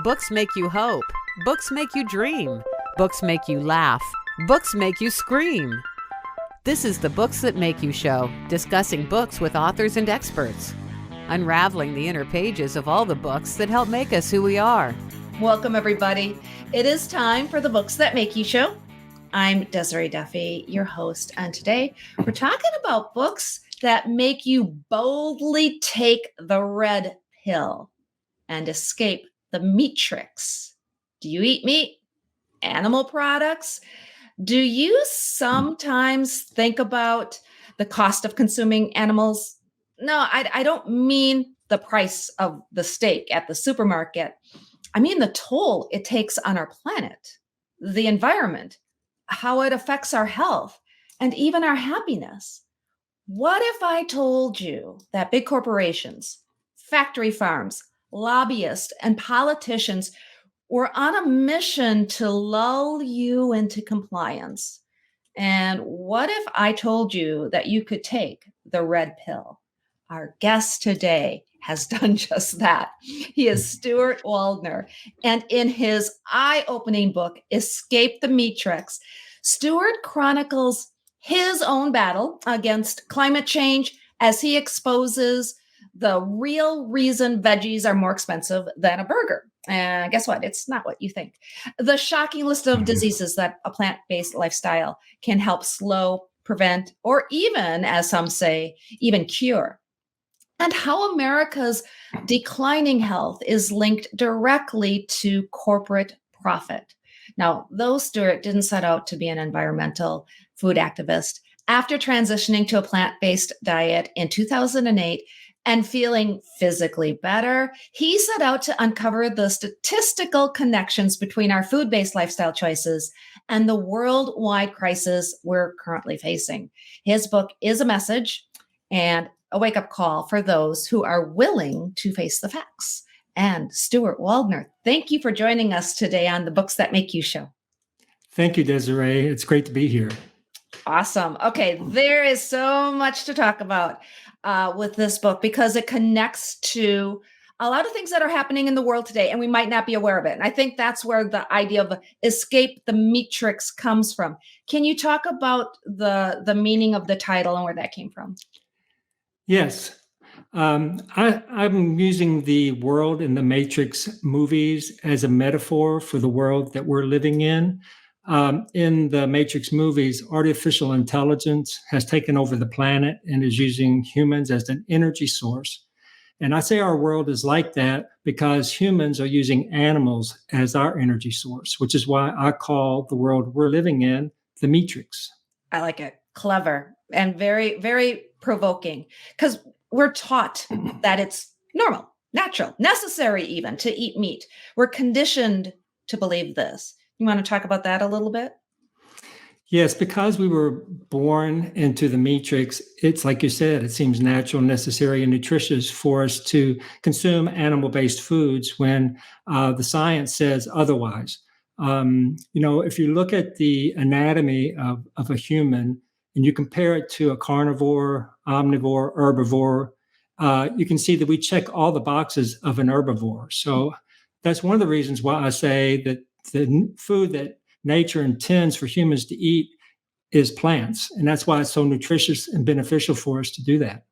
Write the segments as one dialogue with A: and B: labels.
A: Books make you hope. Books make you dream. Books make you laugh. Books make you scream. This is the Books That Make You show, discussing books with authors and experts, unraveling the inner pages of all the books that help make us who we are.
B: Welcome, everybody. It is time for the Books That Make You show. I'm Desiree Duffy, your host, and today we're talking about books that make you boldly take the red pill and escape the Meatrix. Do you eat meat? Animal products? Do you sometimes think about the cost of consuming animals? No, I don't mean the price of the steak at the supermarket. I mean the toll it takes on our planet, the environment, how it affects our health, and even our happiness. What if I told you that big corporations, factory farms, lobbyists, and politicians were on a mission to lull you into compliance? And what if I told you that you could take the red pill? Our guest today has done just that. He is Stuart Waldner. And in his eye-opening book, Escape the Meatrix, Stuart chronicles his own battle against climate change as he exposes the real reason veggies are more expensive than a burger. And guess what? It's not what you think. The shocking list of diseases that a plant-based lifestyle can help slow, prevent, or even, as some say, even cure. And how America's declining health is linked directly to corporate profit. Now, though Stuart didn't set out to be an environmental food activist, after transitioning to a plant-based diet in 2008 and feeling physically better, he set out to uncover the statistical connections between our food-based lifestyle choices and the worldwide crisis we're currently facing. His book is a message and a wake-up call for those who are willing to face the facts. And Stuart Waldner, thank you for joining us today on the Books That Make You show.
C: Thank you, Desiree. It's great to be here.
B: Awesome. Okay, there is so much to talk about with this book because it connects to a lot of things that are happening in the world today, and we might not be aware of it. And I think that's where the idea of escape the Meatrix comes from. Can you talk about the meaning of the title and where that came from?
C: Yes. I'm using the world in the Matrix movies as a metaphor for the world that we're living in. In the Matrix movies, artificial intelligence has taken over the planet and is using humans as an energy source. And I say our world is like that because humans are using animals as our energy source, which is why I call the world we're living in the Matrix.
B: I like it. Clever and very, very provoking, because we're taught that it's normal, natural, necessary even to eat meat. We're conditioned to believe this. You want to talk about that a little bit?
C: Yes, because we were born into the Matrix, it's like you said, it seems natural, necessary, and nutritious for us to consume animal-based foods when the science says otherwise. If you look at the anatomy of a human and you compare it to a carnivore, omnivore, herbivore, you can see that we check all the boxes of an herbivore. So that's one of the reasons why I say that the food that nature intends for humans to eat is plants. And that's why it's so nutritious and beneficial for us to do that.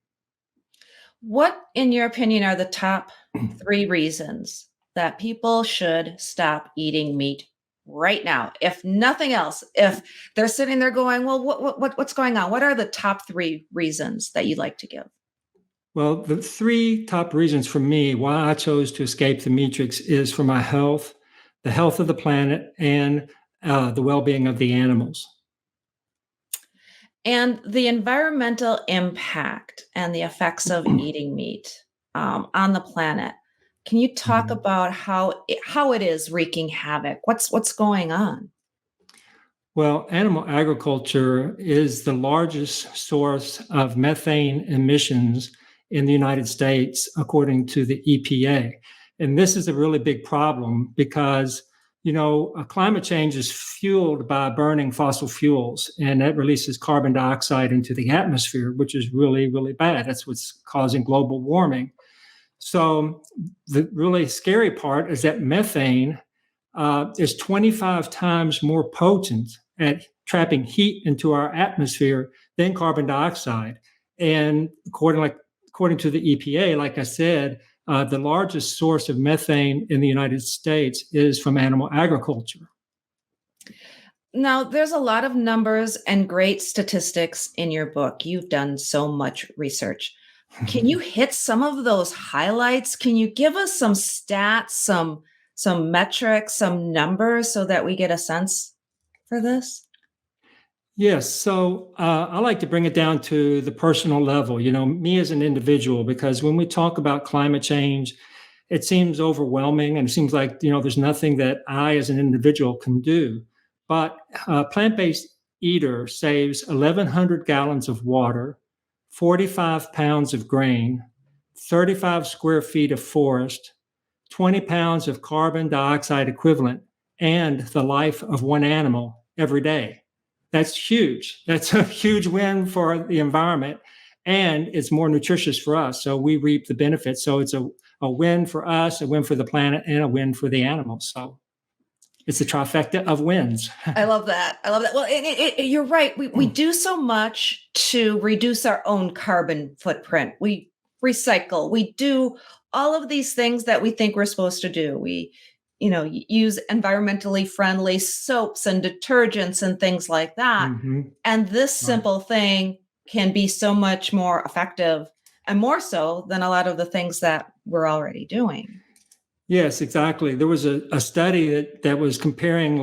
B: What, in your opinion, are the top 3 reasons that people should stop eating meat right now? If nothing else, if they're sitting there going, well, what's going on? What are the top 3 reasons that you'd like to give?
C: Well, the 3 top reasons for me why I chose to escape the Matrix is for my health, the health of the planet, and the well-being of the animals.
B: And the environmental impact and the effects of eating meat on the planet. Can you talk about how it is wreaking havoc? What's going on?
C: Well, animal agriculture is the largest source of methane emissions in the United States, according to the EPA. And this is a really big problem because, climate change is fueled by burning fossil fuels, and that releases carbon dioxide into the atmosphere, which is really, really bad. That's what's causing global warming. So the really scary part is that methane is 25 times more potent at trapping heat into our atmosphere than carbon dioxide. And according to the EPA, like I said, the largest source of methane in the United States is from animal agriculture.
B: Now, there's a lot of numbers and great statistics in your book. You've done so much research. Can you hit some of those highlights? Can you give us some stats, some metrics, some numbers so that we get a sense for this?
C: Yes. So I like to bring it down to the personal level, me as an individual, because when we talk about climate change, it seems overwhelming and it seems like, there's nothing that I as an individual can do. But a plant-based eater saves 1,100 gallons of water, 45 pounds of grain, 35 square feet of forest, 20 pounds of carbon dioxide equivalent, and the life of one animal every day. That's huge. That's a huge win for the environment, and it's more nutritious for us. So we reap the benefits. So it's a win for us, a win for the planet, and a win for the animals. So it's a trifecta of wins.
B: I love that. Well, you're right. We do so much to reduce our own carbon footprint. We recycle. We do all of these things that we think we're supposed to do. We, use environmentally friendly soaps and detergents and things like that.
C: Mm-hmm.
B: And this simple thing can be so much more effective and more so than a lot of the things that we're already doing.
C: Yes, exactly. There was a study that was comparing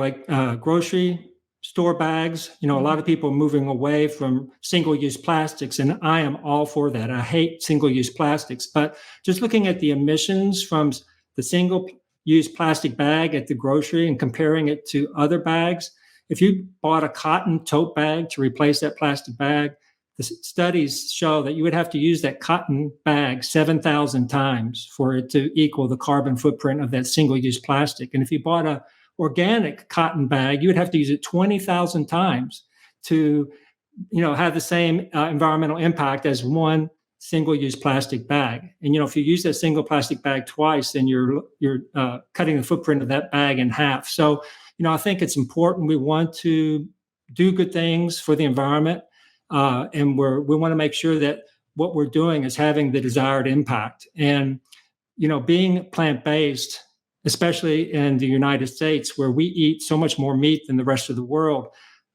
C: grocery store bags. A lot of people are moving away from single-use plastics, and I am all for that. I hate single-use plastics, but just looking at the emissions from the single-use plastic bag at the grocery and comparing it to other bags, if you bought a cotton tote bag to replace that plastic bag, the studies show that you would have to use that cotton bag 7,000 times for it to equal the carbon footprint of that single-use plastic. And if you bought a organic cotton bag, you would have to use it 20,000 times to, have the same environmental impact as one single-use plastic bag. And, if you use that single plastic bag twice, then you're cutting the footprint of that bag in half. So, I think it's important. We want to do good things for the environment. And we want to make sure that what we're doing is having the desired impact. And, being plant-based, especially in the United States, where we eat so much more meat than the rest of the world,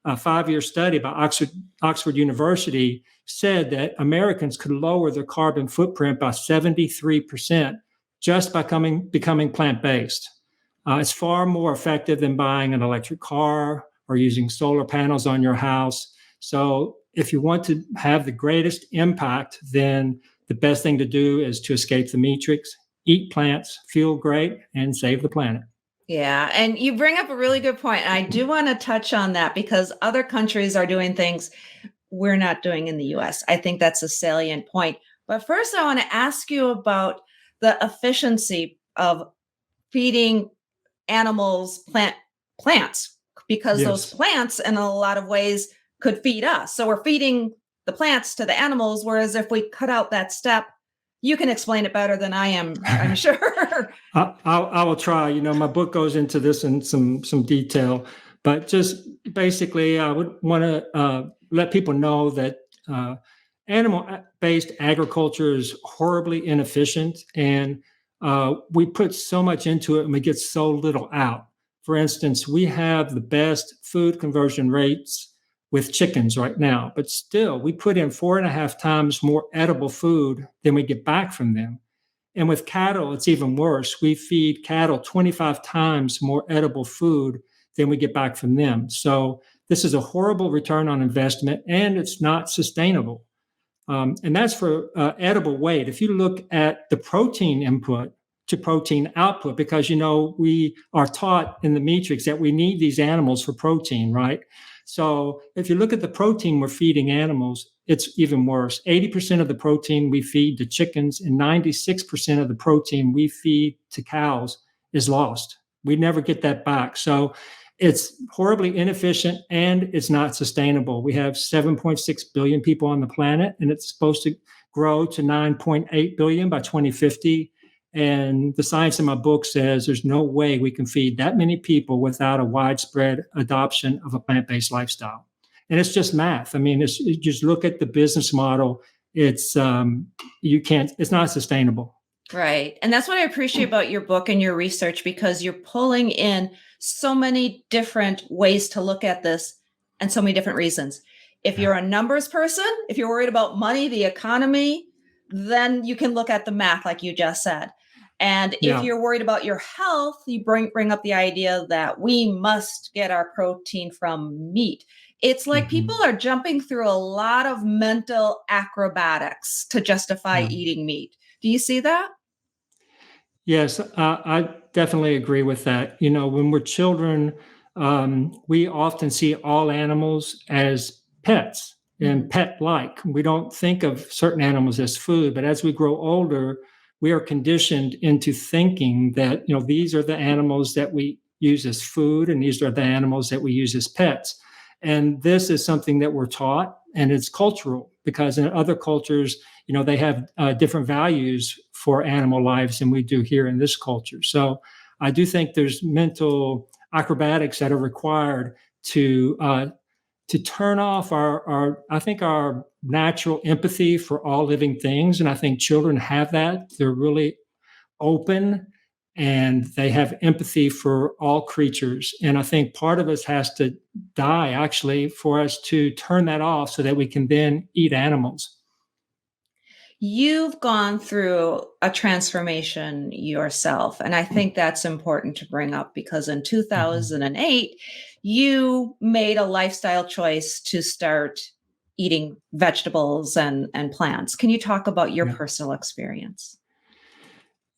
C: a 5-year study by Oxford University said that Americans could lower their carbon footprint by 73% just by becoming plant-based. It's far more effective than buying an electric car or using solar panels on your house. So if you want to have the greatest impact, then the best thing to do is to escape the matrix, eat plants, feel great, and save the planet.
B: Yeah. And you bring up a really good point. And I do want to touch on that because other countries are doing things we're not doing in the US. I think that's a salient point. But first, I want to ask you about the efficiency of feeding animals plants, because those plants in a lot of ways could feed us. So we're feeding the plants to the animals, whereas if we cut out that step, you can explain it better than I am, I'm sure.
C: I will try. My book goes into this in some detail, but just basically, I would want to let people know that animal-based agriculture is horribly inefficient, and we put so much into it and we get so little out. For instance, we have the best food conversion rates with chickens right now, but still we put in 4.5 times more edible food than we get back from them. And with cattle, it's even worse. We feed cattle 25 times more edible food than we get back from them. So this is a horrible return on investment, and it's not sustainable. And that's for edible weight. If you look at the protein input to protein output, because, we are taught in the matrix that we need these animals for protein, right? So if you look at the protein we're feeding animals, it's even worse. 80% of the protein we feed to chickens and 96% of the protein we feed to cows is lost. We never get that back. So it's horribly inefficient and it's not sustainable. We have 7.6 billion people on the planet, and it's supposed to grow to 9.8 billion by 2050. And the science in my book says there's no way we can feed that many people without a widespread adoption of a plant-based lifestyle. And it's just math. I mean, you just look at the business model. It's it's not sustainable.
B: Right. And that's what I appreciate about your book and your research, because you're pulling in so many different ways to look at this and so many different reasons. If you're a numbers person, if you're worried about money, the economy, then you can look at the math, like you just said. And if you're worried about your health, you bring up the idea that we must get our protein from meat. It's like people are jumping through a lot of mental acrobatics to justify eating meat. Do you see that?
C: Yes, I definitely agree with that. You know, when we're children, we often see all animals as pets and pet-like. We don't think of certain animals as food, but as we grow older, we are conditioned into thinking that, these are the animals that we use as food, and these are the animals that we use as pets. And this is something that we're taught, and it's cultural, because in other cultures, they have different values for animal lives than we do here in this culture. So I do think there's mental acrobatics that are required to turn off our natural empathy for all living things. And I think children have that. They're really open and they have empathy for all creatures. And I think part of us has to die, actually, for us to turn that off so that we can then eat animals.
B: You've gone through a transformation yourself. And I think that's important to bring up, because in 2008, you made a lifestyle choice to start eating vegetables and plants. Can you talk about your personal experience?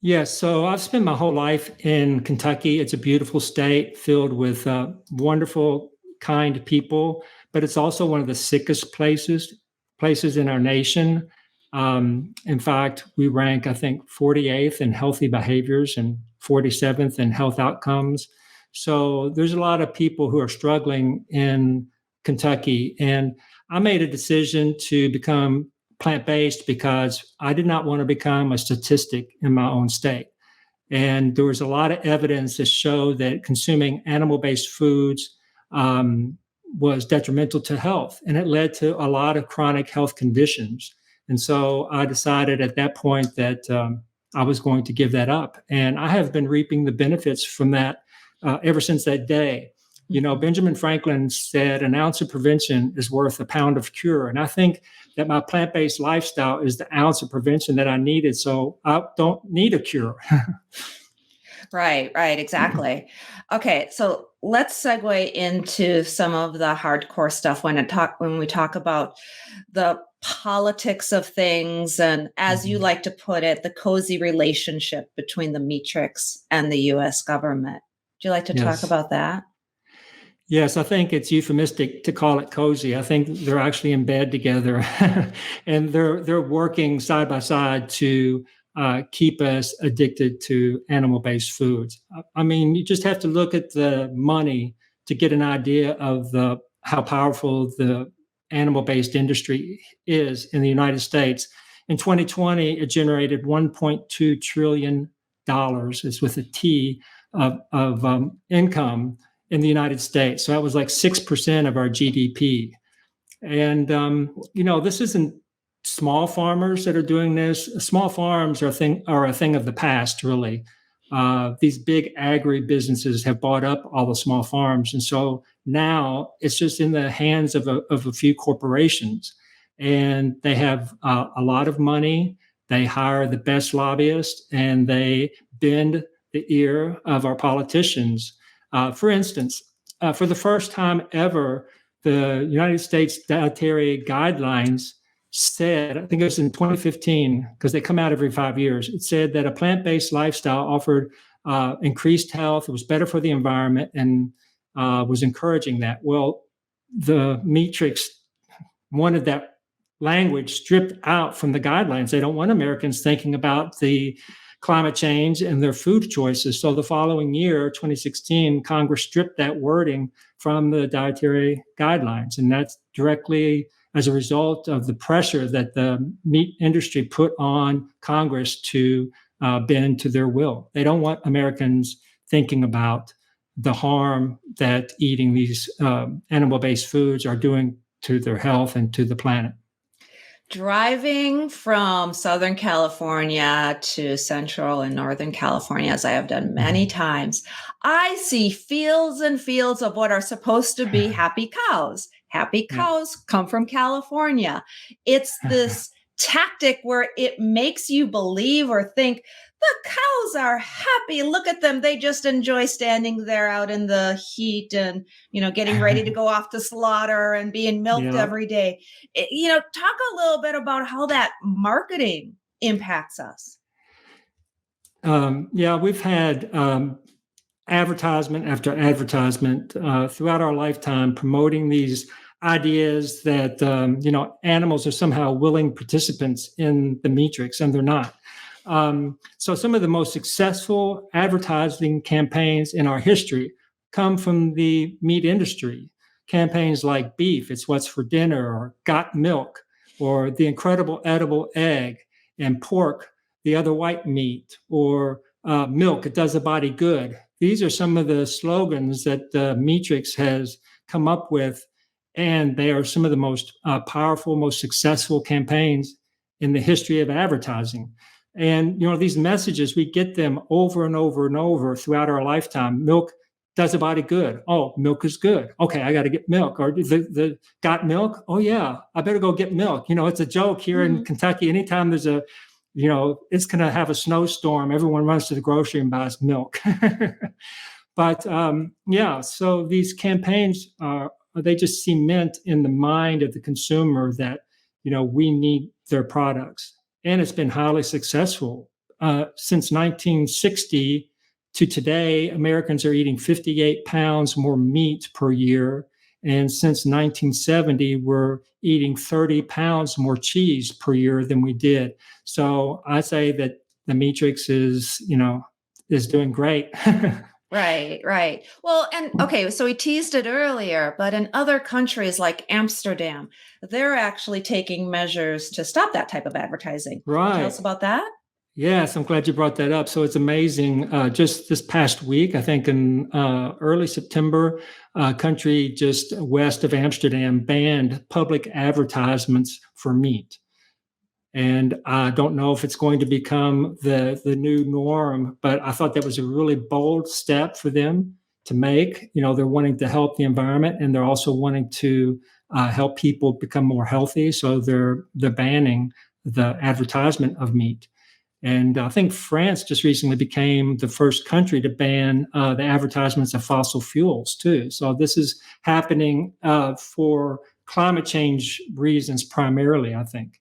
C: Yes. So I've spent my whole life in Kentucky. It's a beautiful state filled with wonderful, kind people, but it's also one of the sickest places in our nation. In fact, we rank, I think, 48th in healthy behaviors and 47th in health outcomes. So there's a lot of people who are struggling in Kentucky. And I made a decision to become plant-based because I did not want to become a statistic in my own state. And there was a lot of evidence that showed that consuming animal-based foods was detrimental to health, and it led to a lot of chronic health conditions. And so I decided at that point that I was going to give that up. And I have been reaping the benefits from that ever since that day. Benjamin Franklin said an ounce of prevention is worth a pound of cure. And I think that my plant-based lifestyle is the ounce of prevention that I needed. So I don't need a cure.
B: Right, exactly. Okay, so let's segue into some of the hardcore stuff when we talk about the politics of things, and, as you like to put it, the cozy relationship between the Meatrix and the U.S. government. Would you like to talk about that?
C: Yes, I think it's euphemistic to call it cozy. I think they're actually in bed together, and they're working side by side to keep us addicted to animal-based foods. I mean, you just have to look at the money to get an idea of how powerful the animal-based industry is in the United States. In 2020, it generated $1.2 trillion, it's with a T, of income in the United States. So that was like 6% of our GDP. And, this isn't small farmers that are doing this. Small farms are a thing of the past, really. These big agri-businesses have bought up all the small farms. And so now it's just in the hands of a few corporations. And they have a lot of money. They hire the best lobbyists, and they bend the ear of our politicians. For instance, for the first time ever, the United States dietary guidelines said, I think it was in 2015, because they come out every 5 years, it said that a plant-based lifestyle offered increased health, it was better for the environment, and was encouraging that. Well, the Meatrix wanted that language stripped out from the guidelines. They don't want Americans thinking about the climate change and their food choices. So the following year, 2016, Congress stripped that wording from the dietary guidelines. And that's directly as a result of the pressure that the meat industry put on Congress to bend to their will. They don't want Americans thinking about the harm that eating these animal-based foods are doing to their health and to the planet.
B: Driving from Southern California to Central and Northern California, as I have done many times, I see fields and fields of what are supposed to be happy cows. Happy cows come from California. It's this tactic where it makes you believe or think the cows are happy. Look at them. They just enjoy standing there out in the heat and, getting ready to go off to slaughter and being milked every day. Talk a little bit about how that marketing impacts us.
C: We've had advertisement after advertisement throughout our lifetime promoting these ideas that, animals are somehow willing participants in the Meatrix, and they're not. So some of the most successful advertising campaigns in our history come from the meat industry. Campaigns like beef, it's what's for dinner, or got milk, or the incredible edible egg, and pork, the other white meat, or milk, it does the body good. These are some of the slogans that the Meatrix has come up with, and they are some of the most powerful, most successful campaigns in the history of advertising. And, these messages, we get them over and over and over throughout our lifetime. Milk does the body good. Oh, milk is good. Okay, I got to get milk. Or the got milk? Oh, yeah, I better go get milk. It's a joke here in Kentucky. Anytime there's it's going to have a snowstorm, everyone runs to the grocery and buys milk. But, so these campaigns, they just cement in the mind of the consumer that, we need their products. And it's been highly successful. Since 1960 to today, Americans are eating 58 pounds more meat per year. And since 1970, we're eating 30 pounds more cheese per year than we did. So I say that the Meatrix is doing great.
B: Right. Well, and okay, so we teased it earlier, but in other countries like Amsterdam, they're actually taking measures to stop that type of advertising.
C: Right.
B: Tell us about that.
C: Yes, I'm glad you brought that up. So it's amazing. Just this past week, I think in early September, a country just west of Amsterdam banned public advertisements for meat. And I don't know if it's going to become the new norm, but I thought that was a really bold step for them to make. They're wanting to help the environment, and they're also wanting to help people become more healthy. So they're banning the advertisement of meat. And I think France just recently became the first country to ban the advertisements of fossil fuels too. So this is happening for climate change reasons primarily, I think.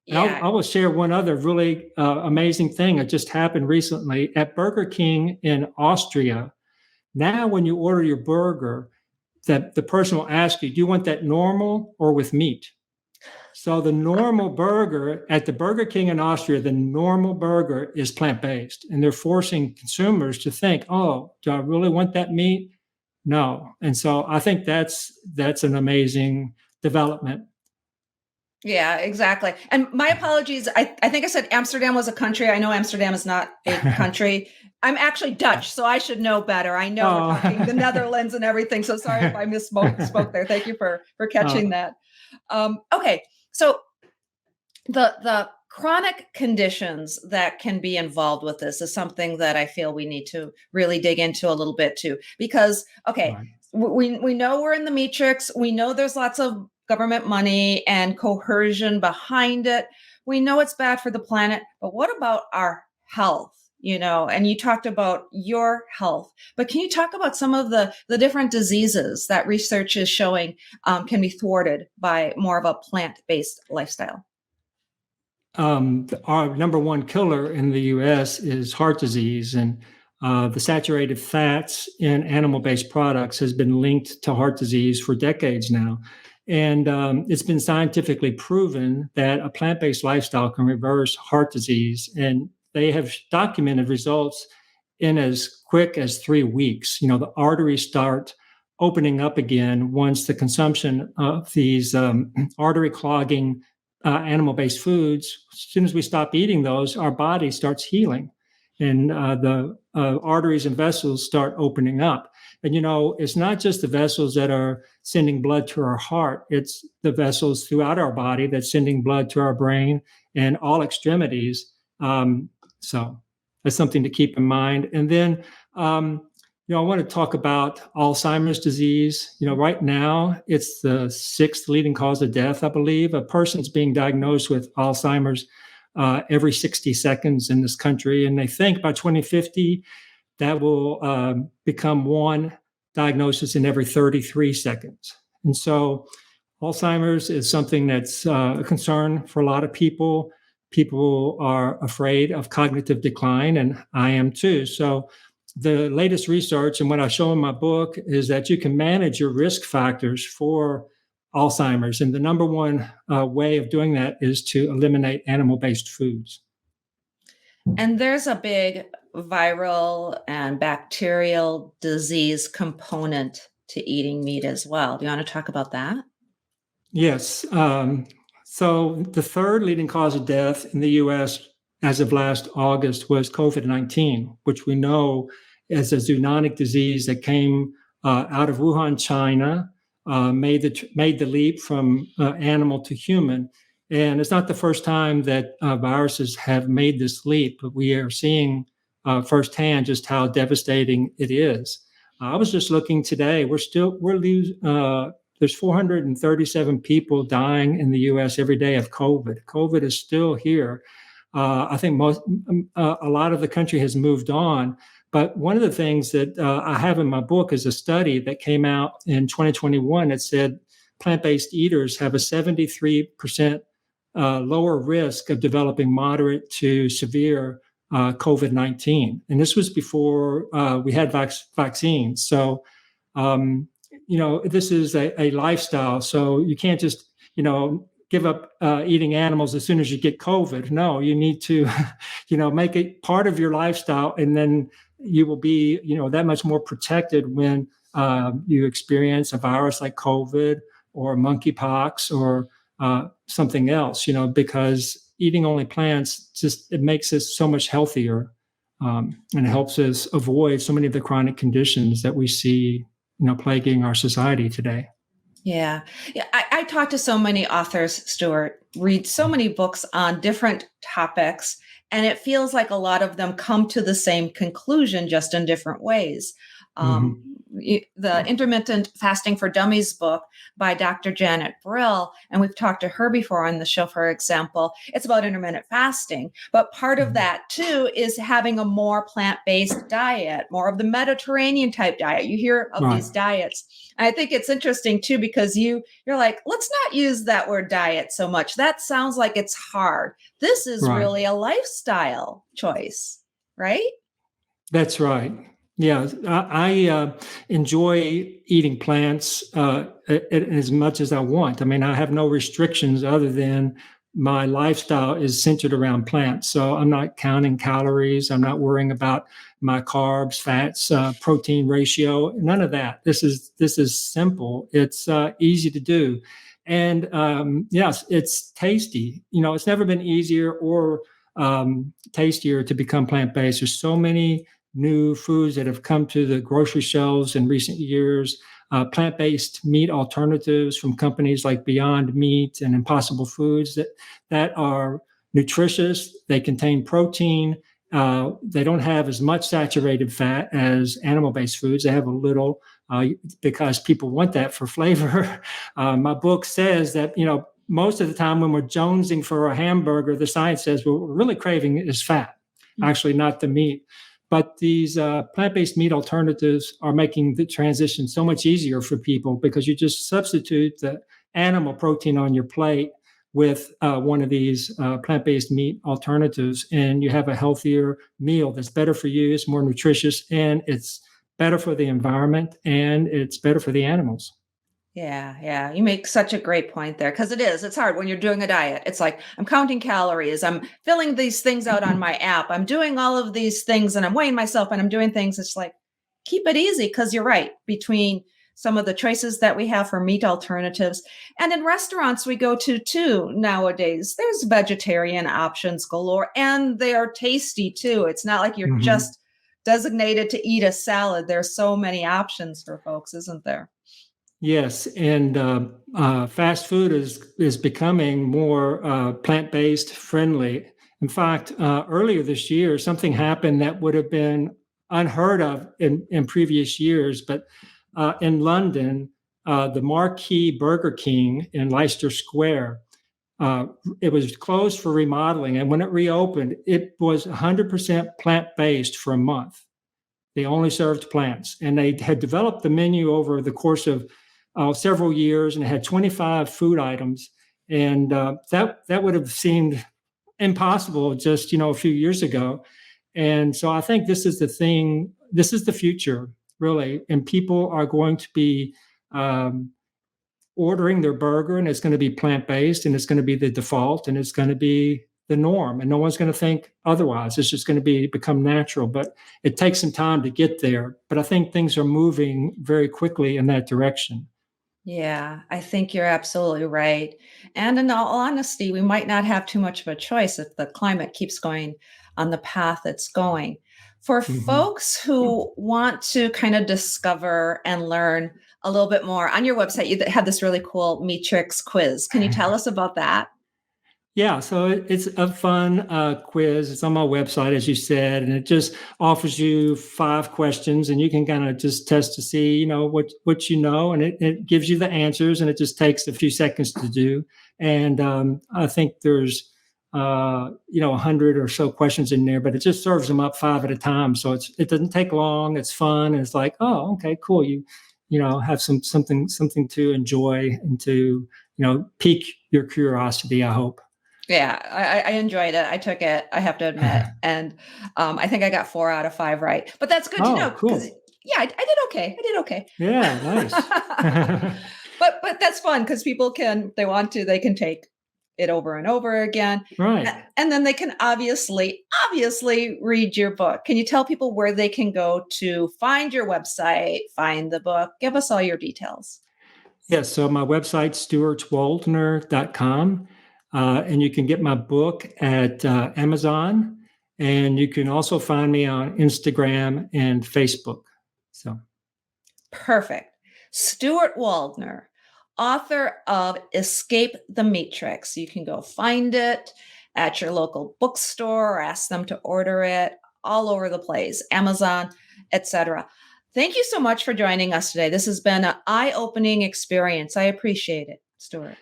B: Yeah.
C: I will share one other really amazing thing that just happened recently at Burger King in Austria. Now, when you order your burger, that the person will ask you, do you want that normal or with meat? So the normal burger at the Burger King in Austria, the normal burger is plant-based. And they're forcing consumers to think, oh, do I really want that meat? No. And so I think that's an amazing development.
B: Yeah, exactly. And my apologies. I think I said Amsterdam was a country. I know Amsterdam is not a country. I'm actually Dutch, so I should know better. I know we're talking the Netherlands and everything. So sorry if I misspoke there. Thank you for catching that. Okay, so the chronic conditions that can be involved with this is something that I feel we need to really dig into a little bit too. Because, okay, we know we're in the Matrix. We know there's lots of government money and coercion behind it. We know it's bad for the planet, but what about our health? And you talked about your health, but can you talk about some of the different diseases that research is showing can be thwarted by more of a plant-based lifestyle?
C: Our number one killer in the U.S. is heart disease, and the saturated fats in animal-based products has been linked to heart disease for decades now. And it's been scientifically proven that a plant-based lifestyle can reverse heart disease. And they have documented results in as quick as 3 weeks. The arteries start opening up again once the consumption of these artery clogging animal-based foods, as soon as we stop eating those, our body starts healing, and the arteries and vessels start opening up. And it's not just the vessels that are sending blood to our heart; it's the vessels throughout our body that's sending blood to our brain and all extremities. So that's something to keep in mind. And then, I want to talk about Alzheimer's disease. Right now, it's the 6th leading cause of death, I believe. A person's being diagnosed with Alzheimer's every 60 seconds in this country. And they think by 2050, that will become one diagnosis in every 33 seconds. And so Alzheimer's is something that's a concern for a lot of people. People are afraid of cognitive decline, and I am too. So the latest research and what I show in my book is that you can manage your risk factors for Alzheimer's. And the number one way of doing that is to eliminate animal-based foods.
B: And there's a big viral and bacterial disease component to eating meat as well. Do you want to talk about that?
C: Yes. So the 3rd leading cause of death in the U.S. as of last August was COVID-19, which we know is a zoonotic disease that came out of Wuhan, China, made the leap from animal to human. And it's not the first time that viruses have made this leap, but we are seeing firsthand just how devastating it is. I was just looking today. There's 437 people dying in the U.S. every day of COVID. COVID is still here. I think a lot of the country has moved on. But one of the things that I have in my book is a study that came out in 2021 that said plant-based eaters have a 73% lower risk of developing moderate to severe COVID-19. And this was before we had vaccines. So, this is a lifestyle. So you can't just, give up eating animals as soon as you get COVID. No, you need to, make it part of your lifestyle, and then you will be, that much more protected when you experience a virus like COVID or monkeypox or something else, because eating only plants it makes us so much healthier, and it helps us avoid so many of the chronic conditions that we see, plaguing our society today.
B: Yeah. I talk to so many authors, Stuart, read so many books on different topics, and it feels like a lot of them come to the same conclusion, just in different ways. The Intermittent Fasting for Dummies book by Dr. Janet Brill, and we've talked to her before on the show, for example, it's about intermittent fasting. But part of that too is having a more plant-based diet, more of the Mediterranean type diet. You hear of these diets. And I think it's interesting too, because you're like, let's not use that word diet so much. That sounds like it's hard. This is really a lifestyle choice, right?
C: That's right. Yeah, I enjoy eating plants as much as I want. I mean, I have no restrictions other than my lifestyle is centered around plants. So I'm not counting calories. I'm not worrying about my carbs, fats, protein ratio. None of that. This is simple. It's easy to do, and yes, it's tasty. It's never been easier or tastier to become plant-based. There's so many new foods that have come to the grocery shelves in recent years, plant-based meat alternatives from companies like Beyond Meat and Impossible Foods that are nutritious. They contain protein. They don't have as much saturated fat as animal-based foods. They have a little because people want that for flavor. My book says that, most of the time when we're jonesing for a hamburger, the science says what we're really craving is fat, actually not the meat. But these plant-based meat alternatives are making the transition so much easier for people because you just substitute the animal protein on your plate with one of these plant-based meat alternatives, and you have a healthier meal that's better for you, it's more nutritious, and it's better for the environment, and it's better for the animals.
B: Yeah. You make such a great point there, because it's hard when you're doing a diet. It's like, I'm counting calories. I'm filling these things out on my app. I'm doing all of these things and I'm weighing myself and I'm doing things. It's like, keep it easy, because you're right. Between some of the choices that we have for meat alternatives. And in restaurants we go to too nowadays, there's vegetarian options galore, and they are tasty too. It's not like you're just designated to eat a salad. There's so many options for folks, isn't there?
C: Yes, and fast food is becoming more plant-based friendly. In fact, earlier this year, something happened that would have been unheard of in previous years. But in London, the marquee Burger King in Leicester Square, it was closed for remodeling, and when it reopened, it was 100% plant-based for a month. They only served plants, and they had developed the menu over the course of several years, and it had 25 food items, and that would have seemed impossible just a few years ago. And so I think this is the thing. This is the future, really, and people are going to be ordering their burger, and it's going to be plant-based, and it's going to be the default, and it's going to be the norm, and no one's going to think otherwise. It's just going to become natural, but it takes some time to get there. But I think things are moving very quickly in that direction.
B: Yeah, I think you're absolutely right. And in all honesty, we might not have too much of a choice if the climate keeps going on the path it's going. For folks who want to kind of discover and learn a little bit more, on your website, you have this really cool Meatrix quiz. Can you tell us about that?
C: Yeah, so it's a fun quiz. It's on my website, as you said, and it just offers you 5 questions, and you can kind of just test to see, what you know, and it gives you the answers, and it just takes a few seconds to do. And I think there's 100 or so questions in there, but it just serves them up 5 at a time. So it doesn't take long. It's fun, and it's like, oh, okay, cool. You have something to enjoy and to pique your curiosity, I hope.
B: Yeah, I enjoyed it. I took it, I have to admit. And I think I got 4 out of 5 right. But that's good to know.
C: Cool.
B: Yeah, I did okay.
C: Yeah, nice.
B: But that's fun because people they can take it over and over again.
C: Right.
B: And then they can obviously read your book. Can you tell people where they can go to find your website, find the book? Give us all your details.
C: Yes, so my website, stuartwaldner.com. And you can get my book at Amazon, and you can also find me on Instagram and Facebook. So,
B: perfect. Stuart Waldner, author of Escape the Meatrix. You can go find it at your local bookstore or ask them to order it all over the place, Amazon, etc. Thank you so much for joining us today. This has been an eye-opening experience. I appreciate it, Stuart.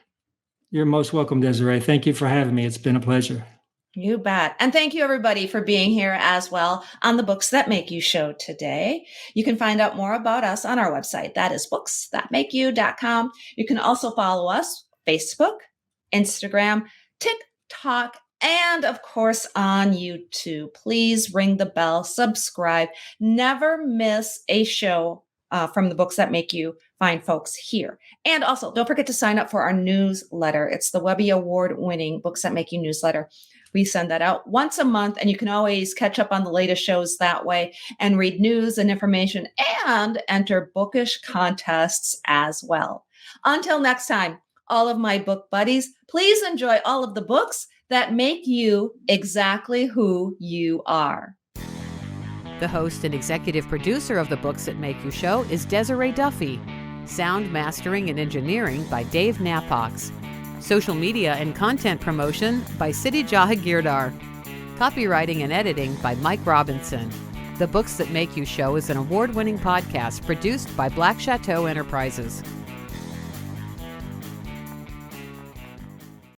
C: You're most welcome, Desiree. Thank you for having me. It's been a pleasure.
B: You bet. And thank you, everybody, for being here as well on the Books That Make You show today. You can find out more about us on our website. That is booksthatmakeyou.com. You can also follow us Facebook, Instagram, TikTok, and of course on YouTube. Please ring the bell, subscribe, never miss a show from the Books That Make You find folks here. And also, don't forget to sign up for our newsletter. It's the Webby Award-winning Books That Make You newsletter. We send that out once a month, and you can always catch up on the latest shows that way and read news and information and enter bookish contests as well. Until next time, all of my book buddies, please enjoy all of the books that make you exactly who you are.
A: The host and executive producer of the Books That Make You show is Desiree Duffy. Sound mastering and engineering by Dave Napox. Social media and content promotion by Siddhi Jahagirdar. Copywriting and editing by Mike Robinson. The Books That Make You show is an award-winning podcast produced by Black Chateau Enterprises.